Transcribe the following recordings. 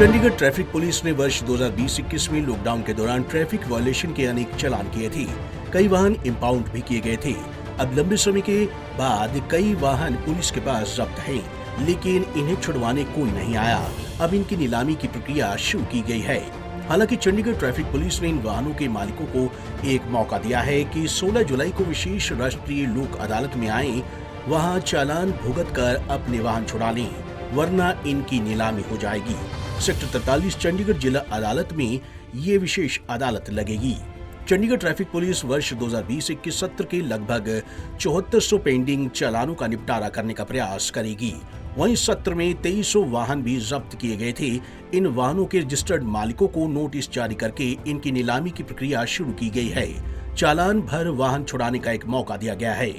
Chandigarh traffic police ने वर्ष 2020-21 में लॉकडाउन के दौरान ट्रैफिक वायलेशन के अनेक चालान किए थे। कई वाहन इंपाउंड भी किए गए थे। अब लंबे समय के बाद कई वाहन पुलिस के पास जब्त हैं, लेकिन इन्हें छुड़वाने कोई नहीं आया। अब इनकी नीलामी की प्रक्रिया शुरू की गई है। हालांकि चंडीगढ़ ट्रैफिक पुलिस ने इन वाहनों के मालिकों को एक मौका दिया है कि 16 जुलाई को विशेष राष्ट्रीय लोक अदालत में आए, वहां चालान भुगत कर अपने वाहन छुड़ा लें, वरना इनकी नीलामी हो जाएगी। सेक्टर 43 चंडीगढ़ जिला अदालत में ये विशेष अदालत लगेगी। चंडीगढ़ ट्रैफिक पुलिस वर्ष 2020-21 सत्र के लगभग 7400 पेंडिंग चालानों का निपटारा करने का प्रयास करेगी। वहीं सत्र में 2300 वाहन भी जब्त किए गए थे। इन वाहनों के रजिस्टर्ड मालिकों को नोटिस जारी करके इनकी नीलामी की प्रक्रिया शुरू की गई है। चालान भर वाहन छुड़ाने का एक मौका दिया गया है।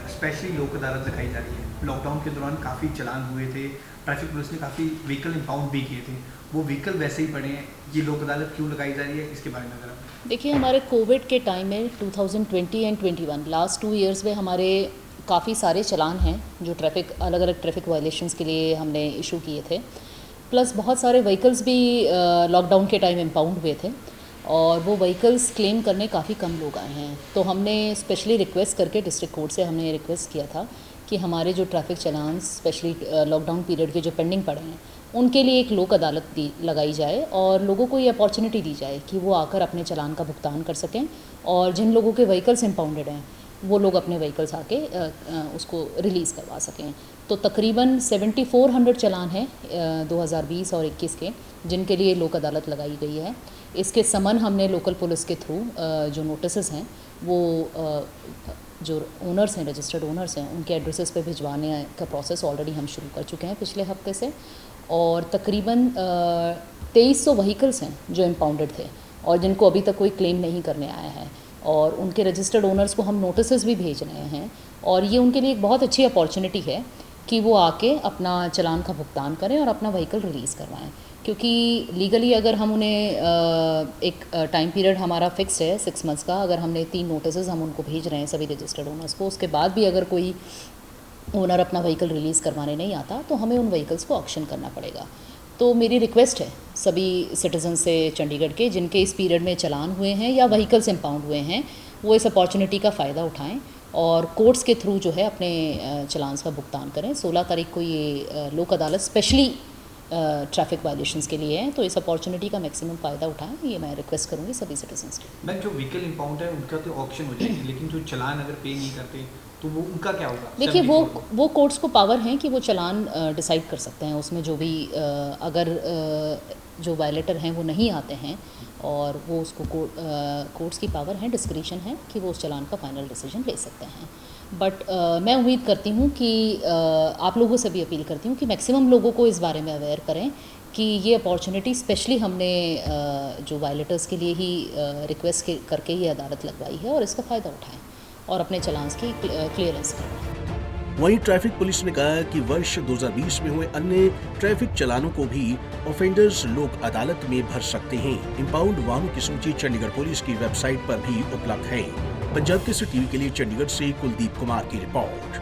स्पेशली लोक अदालत लगाई जा रही है। लॉकडाउन के दौरान काफ़ी चालान हुए थे, ट्रैफिक पुलिस ने काफ़ी व्हीकल इंपाउंड भी किए थे, वो व्हीकल वैसे ही पड़े हैं। ये लोक अदालत क्यों लगाई जा रही है, इसके बारे में अगर आप देखिए, हमारे कोविड के टाइम में 2020 एंड 21 लास्ट 2 ईयर्स में हमारे काफ़ी सारे चालान हैं जो ट्रैफिक अलग अलग ट्रैफिक वायलेशंस के लिए हमने इशू किए थे। प्लस बहुत सारे व्हीकल्स भी लॉकडाउन के टाइम इंपाउंड हुए थे और वो व्हीकल्स क्लेम करने काफ़ी कम लोग आए हैं। तो हमने स्पेशली रिक्वेस्ट करके डिस्ट्रिक्ट कोर्ट से हमने रिक्वेस्ट किया था कि हमारे जो ट्रैफिक चालान स्पेशली लॉकडाउन पीरियड के जो पेंडिंग पड़े हैं उनके लिए एक लोक अदालत लगाई जाए और लोगों को ये अपॉर्चुनिटी दी जाए कि वो आकर अपने चालान का भुगतान कर सकें, और जिन लोगों के व्हीकल्स इंपाउंडेड हैं वो लोग अपने व्हीकल्स आके उसको रिलीज़ करवा सकें। तो तकरीबन 7400 चालान हैं 2020 और 21 के, जिनके लिए लोक अदालत लगाई गई है। इसके समन हमने लोकल पुलिस के थ्रू जो नोटिस हैं वो जो ओनर्स हैं, रजिस्टर्ड ओनर्स हैं, उनके एड्रेसेस पे भिजवाने का प्रोसेस ऑलरेडी हम शुरू कर चुके हैं पिछले हफ्ते से। और तकरीबन 2300 व्हीकल्स हैं जो इम्पाउंडेड थे और जिनको अभी तक कोई क्लेम नहीं करने आया है, और उनके रजिस्टर्ड ओनर्स को हम नोटिस भी भेज रहे हैं। और ये उनके लिए एक बहुत अच्छी अपॉर्चुनिटी है कि वो आके अपना चालान का भुगतान करें और अपना व्हीकल रिलीज़ करवाएं, क्योंकि लीगली अगर हम उन्हें एक टाइम पीरियड हमारा फिक्स है 6 मंथ्स का, अगर हमने 3 नोटिस हम उनको भेज रहे हैं सभी रजिस्टर्ड ओनर्स को, उसके बाद भी अगर कोई ओनर अपना व्हीकल रिलीज़ करवाने नहीं आता तो हमें उन व्हीकल्स को ऑक्शन करना पड़ेगा। तो मेरी रिक्वेस्ट है सभी सिटीजन से चंडीगढ़ के जिनके इस पीरियड में चालान हुए हैं या व्हीकल्स इंपाउंड हुए हैं, वो इस अपॉर्चुनिटी का फ़ायदा उठाएं और कोर्ट्स के थ्रू जो है अपने चालान्स का भुगतान करें। 16 तारीख को ये लोक अदालत स्पेशली ट्रैफिक वायलेशंस के लिए है, तो इस अपॉर्चुनिटी का मैक्सिमम फ़ायदा उठाएं, ये मैं रिक्वेस्ट करूँगी सभी सिटीजन्स को। मैम, जो व्हीकल इंपाउंड है उनका तो ऑक्शन हो जाएगी, लेकिन जो चालान अगर पे नहीं करते तो वो उनका क्या होगा? देखिए, वो कोर्ट्स को पावर है कि वो चालान डिसाइड कर सकते हैं। उसमें जो भी अगर जो वायलेटर हैं वो नहीं आते हैं और वो उसको कोर्ट्स की पावर है, डिस्क्रिशन है कि वो उस चालान का फाइनल डिसीजन ले सकते हैं। बट मैं उम्मीद करती हूँ कि आप लोगों से भी अपील करती हूँ कि मैक्सिमम लोगों को इस बारे में अवेयर करें कि ये अपॉर्चुनिटी स्पेशली हमने जो वायलेटर्स के लिए ही रिक्वेस्ट करके ये अदालत लगवाई है, और इसका फ़ायदा उठाएं और अपने चालान्स की क्लियरेंस करें। वहीं ट्रैफिक पुलिस ने कहा कि वर्ष 2020 में हुए अन्य ट्रैफिक चालानों को भी ऑफेंडर्स लोक अदालत में भर सकते हैं। इंपाउंड वाहनों की सूची चंडीगढ़ पुलिस की वेबसाइट पर भी उपलब्ध है। पंजाब केसरी टीवी के लिए चंडीगढ़ से कुलदीप कुमार की रिपोर्ट।